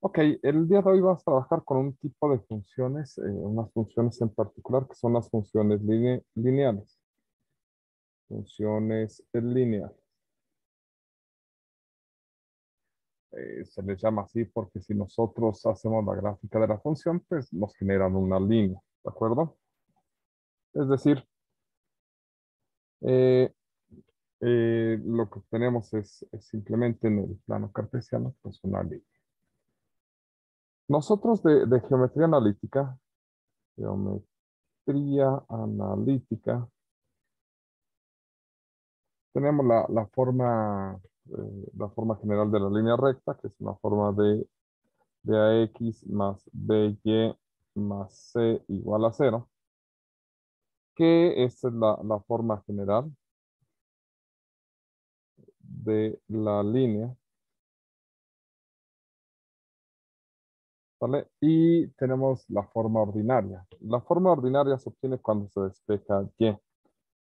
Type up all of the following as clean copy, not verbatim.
Ok, el día de hoy vamos a trabajar con un tipo de funciones, unas funciones en particular que son las funciones lineales. Funciones lineales. Se les llama así porque si nosotros hacemos la gráfica de la función, pues nos generan una línea, ¿de acuerdo? Es decir, eh, lo que tenemos es simplemente en el plano cartesiano, pues una línea. Nosotros de geometría analítica, tenemos la forma general de la línea recta, que es una forma de AX más BY más C igual a cero, que esta es la forma general de la línea, ¿vale? Y tenemos la forma ordinaria. La forma ordinaria se obtiene cuando se despeja Y.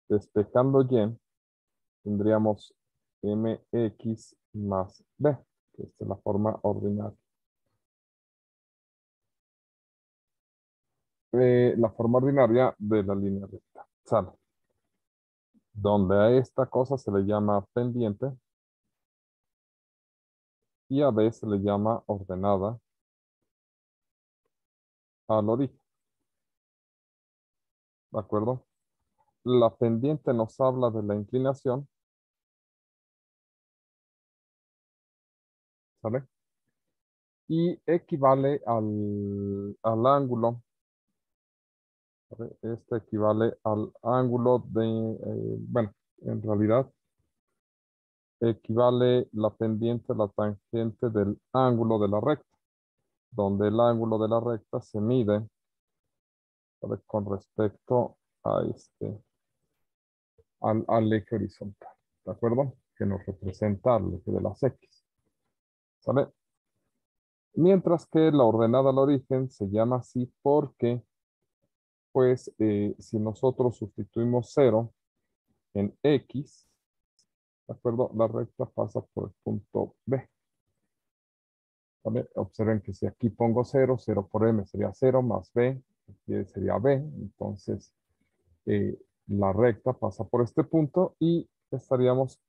Despejando Y, tendríamos MX más B, que esta es la forma ordinaria. La forma ordinaria de la línea recta. ¿Sale? Donde a esta cosa se le llama pendiente y a B se le llama ordenada al origen, ¿de acuerdo? La pendiente nos habla de la inclinación, ¿sale? Y equivale al ángulo, ¿vale? Este equivale al ángulo bueno, en realidad equivale la pendiente a la tangente del ángulo de la recta, donde el ángulo de la recta se mide, ¿vale? Con respecto a al eje horizontal, ¿de acuerdo? Que nos representa el eje de las X, ¿sale? Mientras que la ordenada al origen se llama así porque, pues, si nosotros sustituimos 0 en X, ¿de acuerdo? La recta pasa por el punto B, ¿vale? Observen que si aquí pongo 0, 0 por M sería 0 más B, aquí sería B, entonces eh, la recta pasa por este punto y estaríamos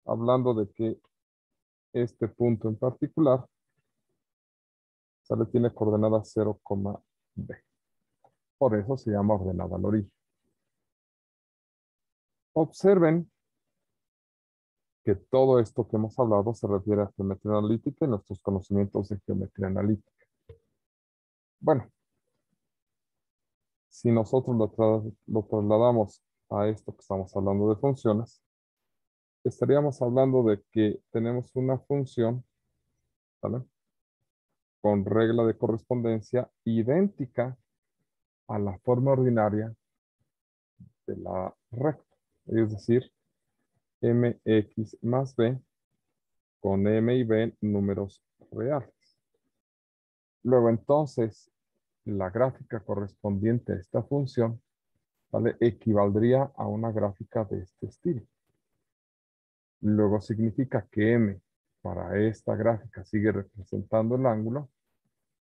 hablando de que este punto en particular, ¿sale? Tiene coordenada 0, B. Por eso se llama ordenada al origen. Observen que todo esto que hemos hablado se refiere a geometría analítica y nuestros conocimientos de geometría analítica. Bueno, si nosotros lo trasladamos a esto que estamos hablando de funciones, estaríamos hablando de que tenemos una función, ¿vale? Con regla de correspondencia idéntica a la forma ordinaria de la recta, es decir, mx más b con m y b números reales. Luego entonces, la gráfica correspondiente a esta función, ¿vale? Equivaldría a una gráfica de este estilo. Luego significa que m para esta gráfica sigue representando el ángulo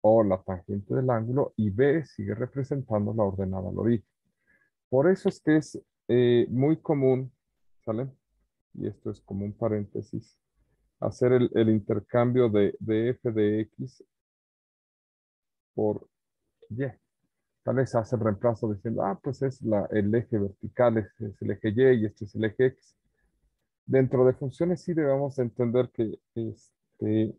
o la tangente del ángulo y b sigue representando la ordenada al origen. Por eso es que es muy común, ¿sale? Y esto es como un paréntesis, hacer el intercambio de f de x por y. Tal vez hace el reemplazo diciendo, pues es el eje vertical, es el eje Y y este es el eje X. Dentro de funciones sí debemos entender que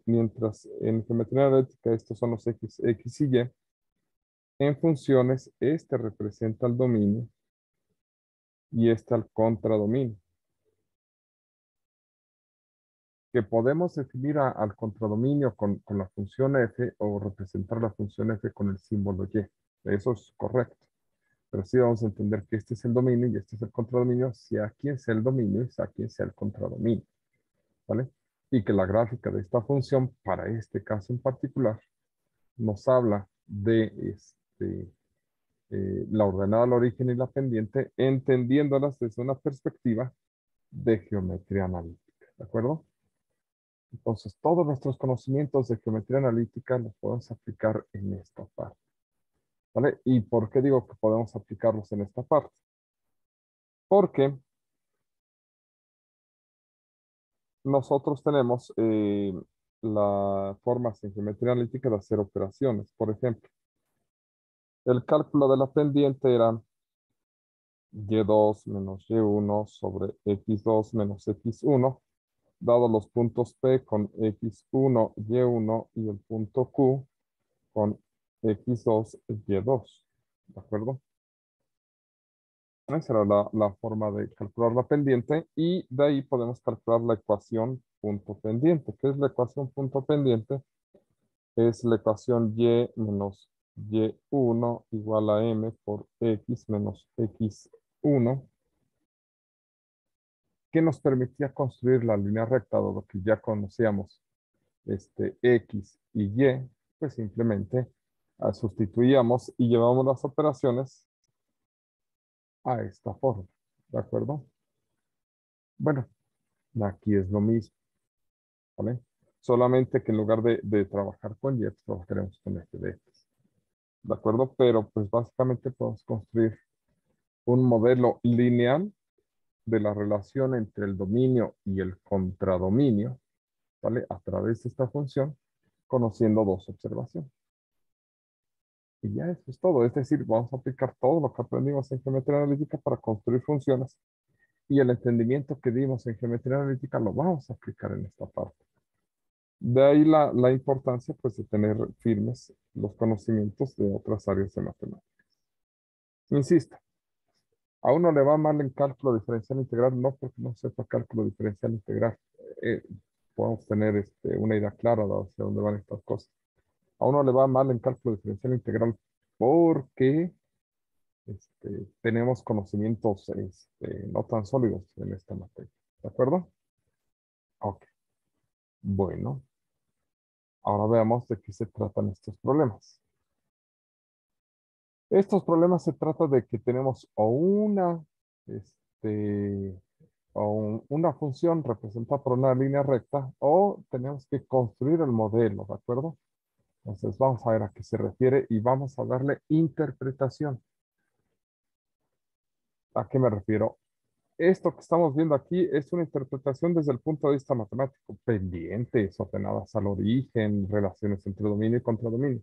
mientras en geometría analítica estos son los ejes X y Y, en funciones este representa el dominio y este al contradominio. Que podemos definir al contradominio con la función f o representar la función f con el símbolo y. Eso es correcto. Pero sí vamos a entender que este es el dominio y este es el contradominio, sea quien sea el dominio y sea quien sea el contradominio, ¿vale? Y que la gráfica de esta función, para este caso en particular, nos habla de la ordenada al origen y la pendiente, entendiéndolas desde una perspectiva de geometría analítica, ¿de acuerdo? Entonces, todos nuestros conocimientos de geometría analítica los podemos aplicar en esta parte. ¿Vale? ¿Y por qué digo que podemos aplicarlos en esta parte? Porque nosotros tenemos la formas en geometría analítica de hacer operaciones. Por ejemplo, el cálculo de la pendiente era y2 menos y1 sobre x2 menos x1, dado los puntos P con x1, y1 y el punto Q con x2, y2. ¿De acuerdo? Esa era la forma de calcular la pendiente y de ahí podemos calcular la ecuación punto pendiente. ¿Qué es la ecuación punto pendiente? Es la ecuación y menos y1 igual a m por x menos x1 que nos permitía construir la línea recta, dado que ya conocíamos x y y, pues simplemente sustituíamos y llevamos las operaciones a esta forma. ¿De acuerdo? Bueno, aquí es lo mismo, ¿vale? Solamente que en lugar de trabajar con y, pues, trabajaremos con f de x. ¿De acuerdo? Pero pues básicamente podemos construir un modelo lineal de la relación entre el dominio y el contradominio, ¿vale? A través de esta función, conociendo dos observaciones. Y ya eso es todo. Es decir, vamos a aplicar todo lo que aprendimos en geometría analítica para construir funciones. Y el entendimiento que dimos en geometría analítica lo vamos a aplicar en esta parte. De ahí la importancia, pues, de tener firmes los conocimientos de otras áreas de matemáticas. Insisto, a uno le va mal en cálculo diferencial integral, no porque no sepa cálculo diferencial integral. Eh, Podemos tener una idea clara de hacia dónde van estas cosas. A uno le va mal en cálculo diferencial integral porque tenemos conocimientos no tan sólidos en esta materia. ¿De acuerdo? Ok. Bueno, ahora veamos de qué se tratan estos problemas. Estos problemas se trata de que tenemos este, una función representada por una línea recta o tenemos que construir el modelo, ¿de acuerdo? Entonces vamos a ver a qué se refiere y vamos a darle interpretación. ¿A qué me refiero? Esto que estamos viendo aquí es una interpretación desde el punto de vista matemático, pendientes, ordenadas al origen, relaciones entre dominio y contradominio.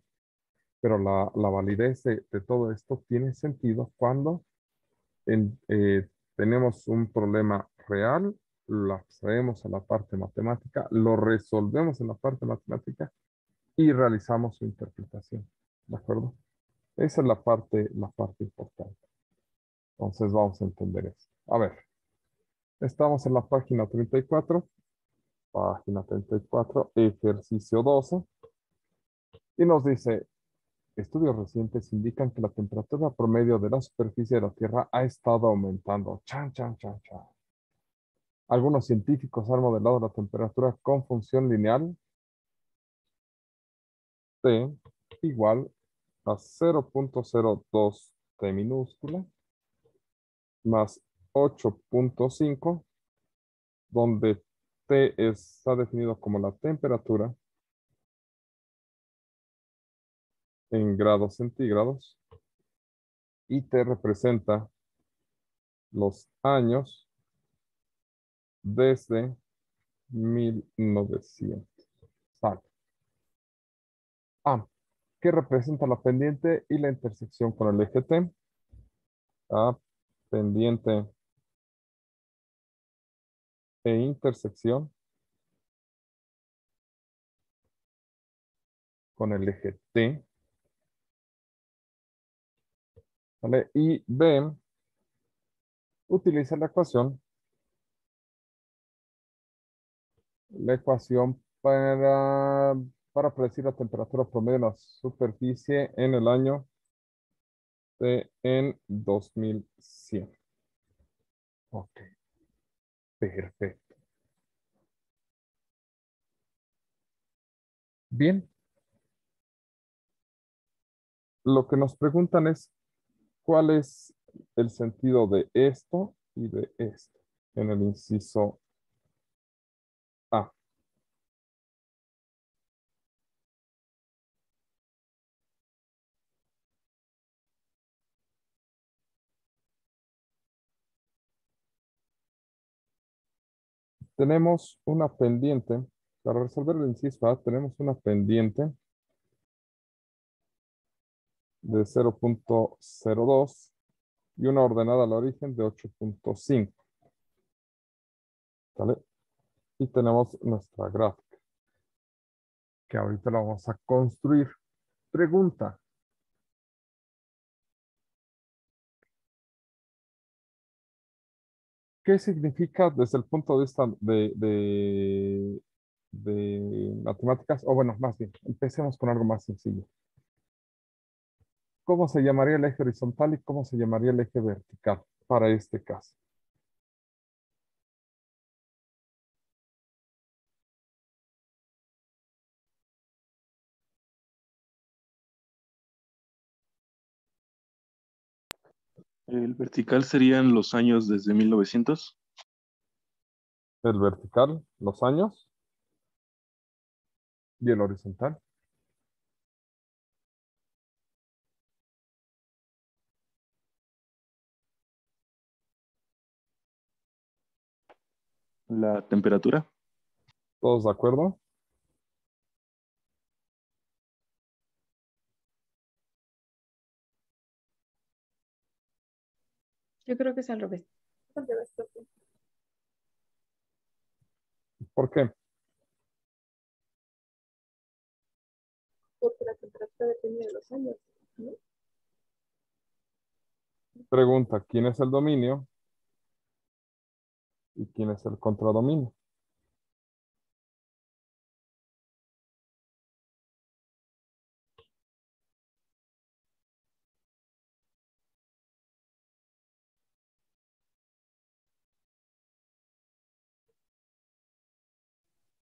Pero la validez de todo esto tiene sentido cuando tenemos un problema real, lo abstraemos a la parte matemática, lo resolvemos en la parte matemática y realizamos su interpretación. ¿De acuerdo? Esa es la parte importante. Entonces vamos a entender eso. A ver, estamos en la página 34, ejercicio 12, y nos dice, estudios recientes indican que la temperatura promedio de la superficie de la Tierra ha estado aumentando. Chan, chan, chan, chan. Algunos científicos han modelado la temperatura con función lineal T igual a 0.02 T minúscula más 8.5, donde T está definido como la temperatura en grados centígrados y T representa los años desde 1900. Sale. A. ¿Qué representa la pendiente y la intersección con el eje T? A. Pendiente e intersección con el eje T. ¿Vale? Y B. Utiliza la ecuación para predecir la temperatura promedio de la superficie en el año en 2100. Ok, perfecto. Bien, lo que nos preguntan es cuál es el sentido de esto y de esto en el inciso A. tenemos una pendiente, para resolver el inciso A, tenemos una pendiente de 0.02 y una ordenada al origen de 8.5, ¿vale? Y tenemos nuestra gráfica, que ahorita la vamos a construir. Pregunta. ¿Qué significa desde el punto de vista de matemáticas? O bueno, más bien, empecemos con algo más sencillo. ¿Cómo se llamaría el eje horizontal y cómo se llamaría el eje vertical para este caso? El vertical serían los años desde 1900. El vertical, los años, y el horizontal. La temperatura. ¿Todos de acuerdo? Yo creo que es al revés. Al revés, profe. ¿Por qué? Porque la temperatura depende de los años, ¿no? Pregunta, ¿quién es el dominio y quién es el contradominio?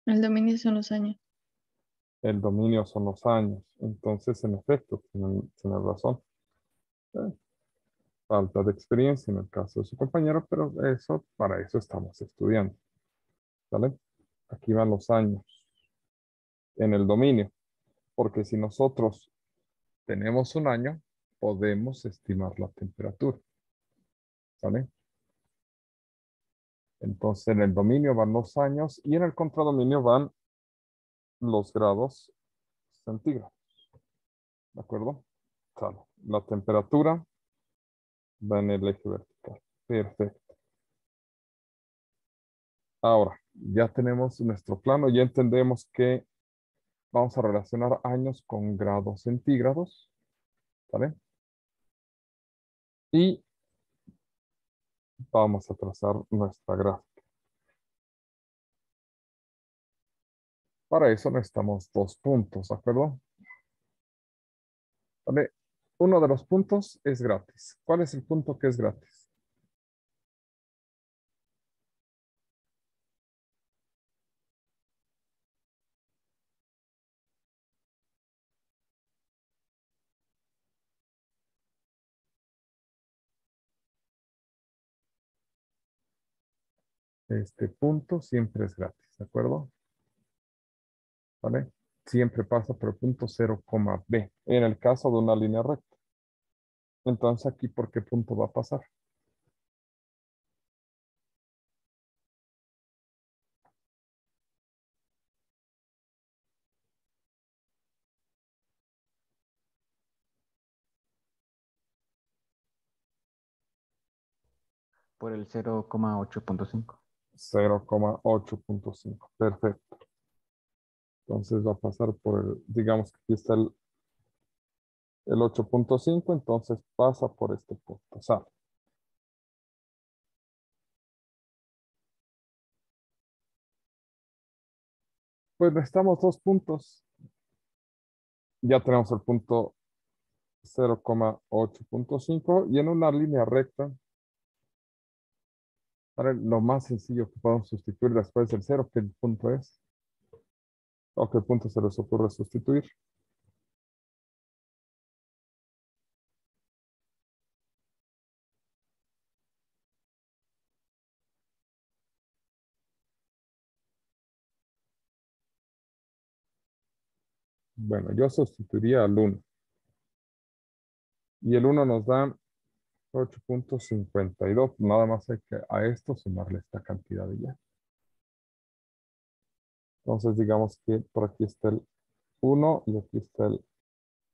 El dominio son los años. El dominio son los años. Entonces, en efecto, tienen razón. Eh, Falta de experiencia en el caso de su compañero, pero eso, para eso estamos estudiando. ¿Vale? Aquí van los años en el dominio, porque si nosotros tenemos un año, podemos estimar la temperatura. ¿Vale? Entonces, en el dominio van los años y en el contradominio van los grados centígrados. ¿De acuerdo? Sale. La temperatura va en el eje vertical. Perfecto. Ahora, ya tenemos nuestro plano, ya entendemos que vamos a relacionar años con grados centígrados, ¿vale? Y vamos a trazar nuestra gráfica. Para eso necesitamos dos puntos, ¿de acuerdo? ¿Vale? Uno de los puntos es gratis. ¿Cuál es el punto que es gratis? Este punto siempre es gratis, ¿de acuerdo? ¿Vale? Siempre pasa por el punto 0, B, en el caso de una línea recta. Entonces, aquí, ¿por qué punto va a pasar? Por el 0,8.5. 0,8.5. Perfecto. Entonces va a pasar por el, digamos que aquí está el 8.5, entonces pasa por este punto. Sale. Pues necesitamos dos puntos. Ya tenemos el punto 0,8.5 y en una línea recta, para lo más sencillo que podemos sustituir después del cero, ¿qué punto es? ¿O qué punto se les ocurre sustituir? Bueno, yo sustituiría al 1. Y el 1 nos da 8.52. Nada más hay que a esto sumarle esta cantidad de ya. Entonces digamos que por aquí está el 1 y aquí está el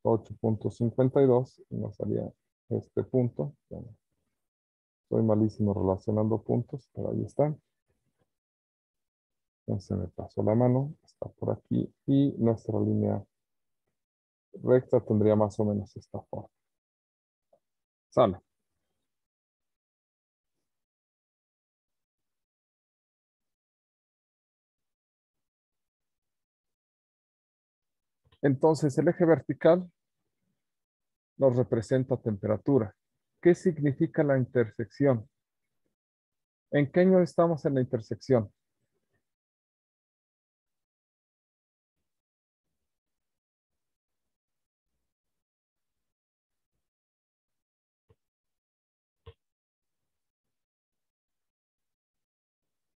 8.52 y nos salía este punto. Bueno, soy malísimo relacionando puntos, pero ahí están. Entonces me pasó la mano, está por aquí y nuestra línea recta tendría más o menos esta forma. Sale. Entonces el eje vertical nos representa temperatura. ¿Qué significa la intersección? ¿En qué año estamos en la intersección?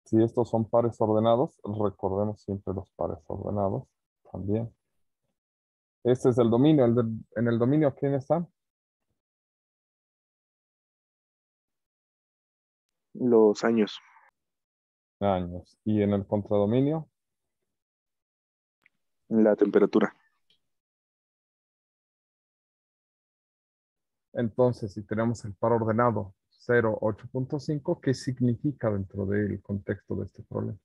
Si estos son pares ordenados, recordemos siempre los pares ordenados también. Este es el dominio. En el dominio, ¿quién está? Los años. Años. Y en el contradominio, La temperatura. entonces, si tenemos el par ordenado 0, 8.5, ¿qué significa dentro del contexto de este problema?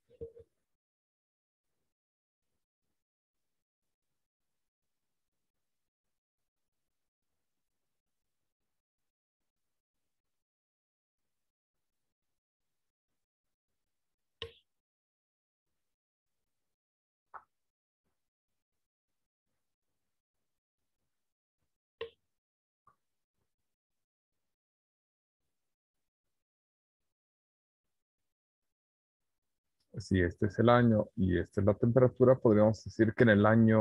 Si este es el año y esta es la temperatura, podríamos decir que en el año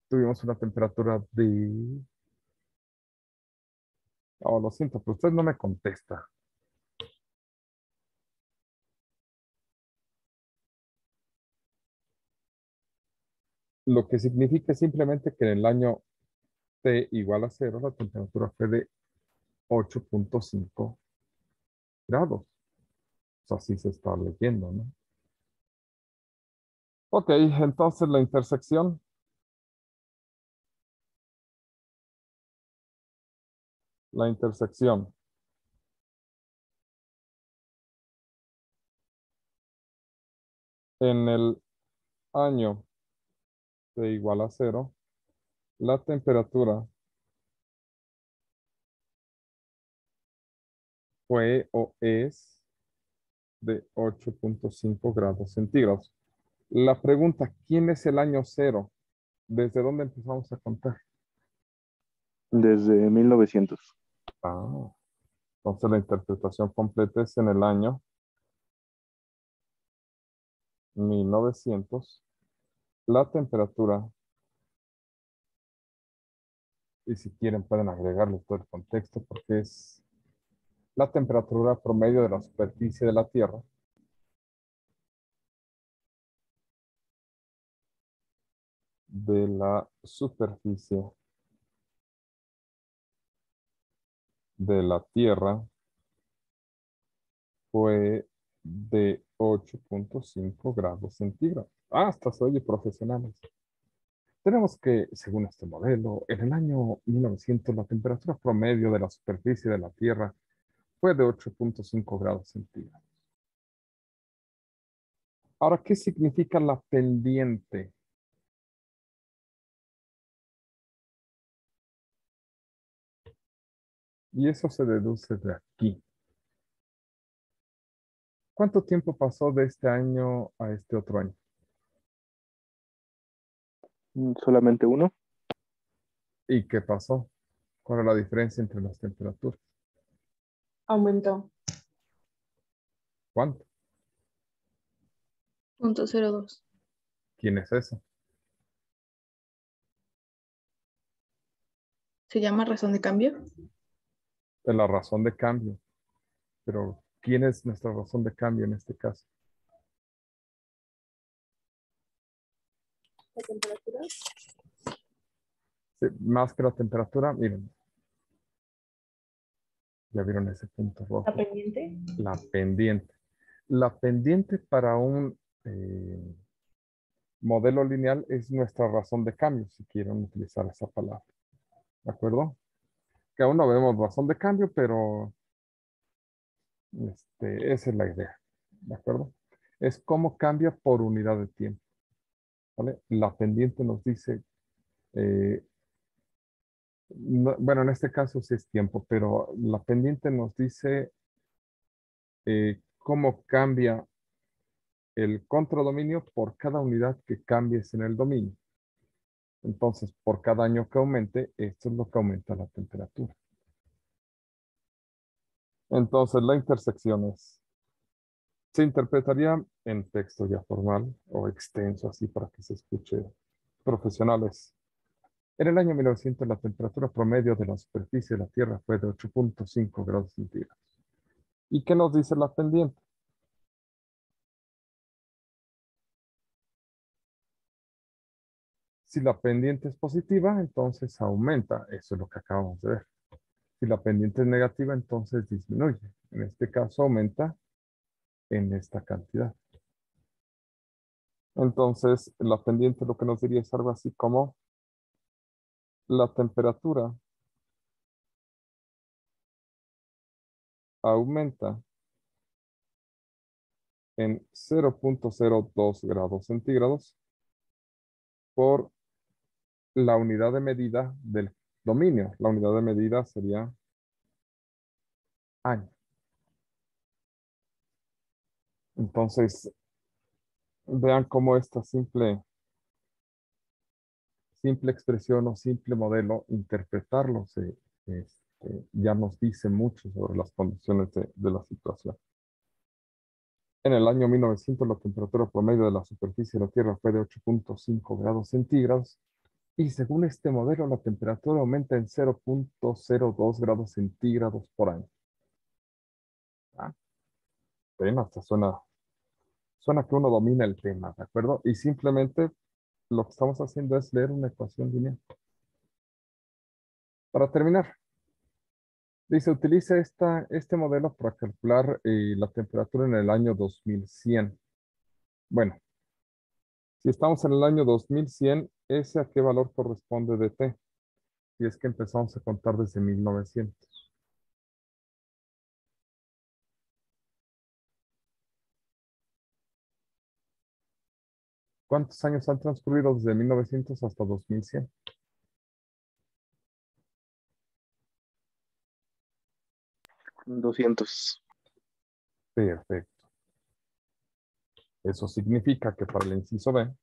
tuvimos una temperatura de... Oh, lo siento, pero usted no me contesta. Lo que significa simplemente que en el año T igual a 0, la temperatura fue de 8.5 grados. O sea, así se está leyendo, ¿no? Ok, entonces la intersección. La intersección. En el año T igual a 0, la temperatura fue o es de 8.5 grados centígrados. La pregunta, ¿quién es el año 0? ¿Desde dónde empezamos a contar? Desde 1900. Ah, entonces la interpretación completa es en el año 1900. La temperatura, y si quieren pueden agregarle todo el contexto porque es la temperatura promedio de la superficie de la Tierra de la superficie de la Tierra fue de 8.5 grados centígrados. Ah, hasta soy de profesionales. Tenemos que, según este modelo, en el año 1900 la temperatura promedio de la superficie de la Tierra fue de 8.5 grados centígrados. Ahora, ¿qué significa la pendiente? Y eso se deduce de aquí. ¿Cuánto tiempo pasó de este año a este otro año? Solamente uno. ¿Y qué pasó? ¿Cuál es la diferencia entre las temperaturas? Aumentó. ¿Cuánto? 0.02. ¿Quién es ese? ¿Se llama razón de cambio? De la razón de cambio. Pero, ¿quién es nuestra razón de cambio en este caso? ¿La temperatura? Sí, más que la temperatura, miren. ¿Ya vieron ese punto ¿La rojo? pendiente? La pendiente. La pendiente para un modelo lineal es nuestra razón de cambio, si quieren utilizar esa palabra. ¿De acuerdo? Que aún no vemos razón de cambio, pero esa es la idea. ¿De acuerdo? Es cómo cambia por unidad de tiempo. ¿Vale? La pendiente nos dice, bueno, en este caso sí es tiempo, pero la pendiente nos dice cómo cambia el contradominio por cada unidad que cambies en el dominio. Entonces, por cada año que aumente, esto es lo que aumenta la temperatura. Entonces, la intersección se interpretaría en texto ya formal o extenso, así para que se escuche profesionales. En el año 1900, la temperatura promedio de la superficie de la Tierra fue de 8.5 grados centígrados. ¿Y qué nos dice la pendiente? Si la pendiente es positiva, entonces aumenta. Eso es lo que acabamos de ver. Si la pendiente es negativa, entonces disminuye. En este caso, aumenta en esta cantidad. Entonces, la pendiente lo que nos diría es algo así como la temperatura aumenta en 0.02 grados centígrados por la unidad de medida del dominio. La unidad de medida sería año. Entonces, vean cómo esta simple expresión o simple modelo, interpretarlo ya nos dice mucho sobre las condiciones de la situación. En el año 1900, la temperatura promedio de la superficie de la Tierra fue de 8.5 grados centígrados y según este modelo, la temperatura aumenta en 0.02 grados centígrados por año. Ah, bueno, hasta suena que uno domina el tema, ¿de acuerdo? Y simplemente lo que estamos haciendo es leer una ecuación lineal. Para terminar, dice, utiliza este modelo para calcular la temperatura en el año 2100. Bueno, si estamos en el año 2100, ¿ese a qué valor corresponde de T? Si es que empezamos a contar desde 1900. ¿Cuántos años han transcurrido desde 1900 hasta 2100? 200. Perfecto. Eso significa que para el inciso B,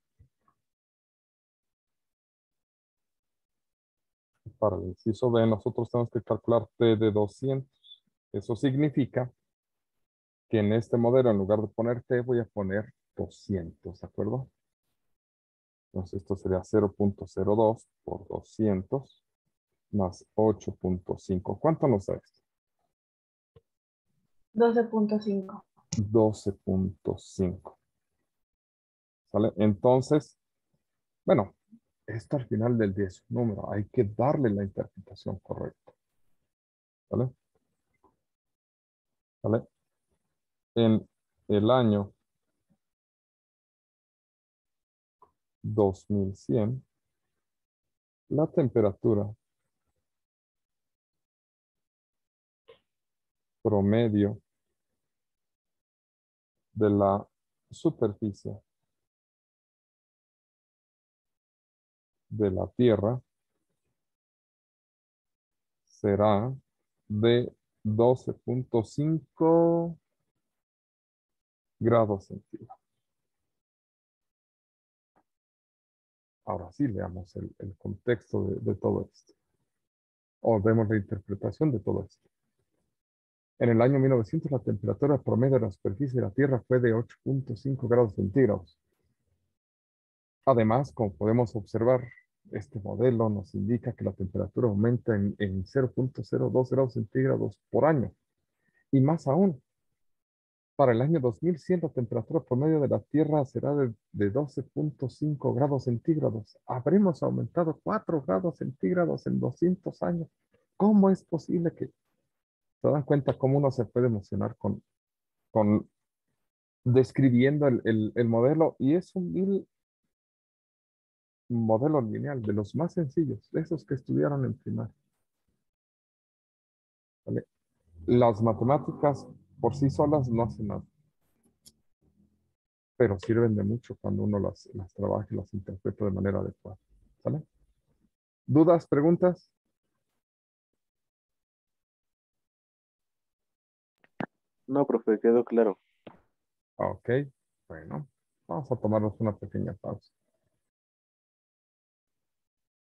nosotros tenemos que calcular T de 200. Eso significa que en este modelo, en lugar de poner T, voy a poner 200, ¿de acuerdo? Entonces esto sería 0.02 por 200 más 8.5. ¿Cuánto nos da esto? 12.5. 12.5. ¿Sale? Entonces, bueno, esto al final del día es un número. Hay que darle la interpretación correcta. ¿Vale? ¿Vale? En el año 2100, la temperatura promedio de la superficie de la Tierra será de 12.5 grados centígrados. Ahora sí, leamos el contexto de todo esto. O vemos la interpretación de todo esto. En el año 1900, la temperatura promedio de la superficie de la Tierra fue de 8.5 grados centígrados. Además, como podemos observar, este modelo nos indica que la temperatura aumenta en 0.02 grados centígrados por año. Y más aún, para el año 2100, la temperatura promedio de la Tierra será de 12.5 grados centígrados. Habremos aumentado 4 grados centígrados en 200 años. ¿Cómo es posible que se dan cuenta cómo uno se puede emocionar con describiendo el modelo y es un modelo lineal de los más sencillos, de esos que estudiaron en primaria. ¿Vale? Las matemáticas por sí solas no hacen nada, pero sirven de mucho cuando uno las trabaja y las interpreta de manera adecuada. ¿Vale? ¿Dudas, preguntas? No, profe, quedó claro. Ok, bueno, vamos a tomarnos una pequeña pausa.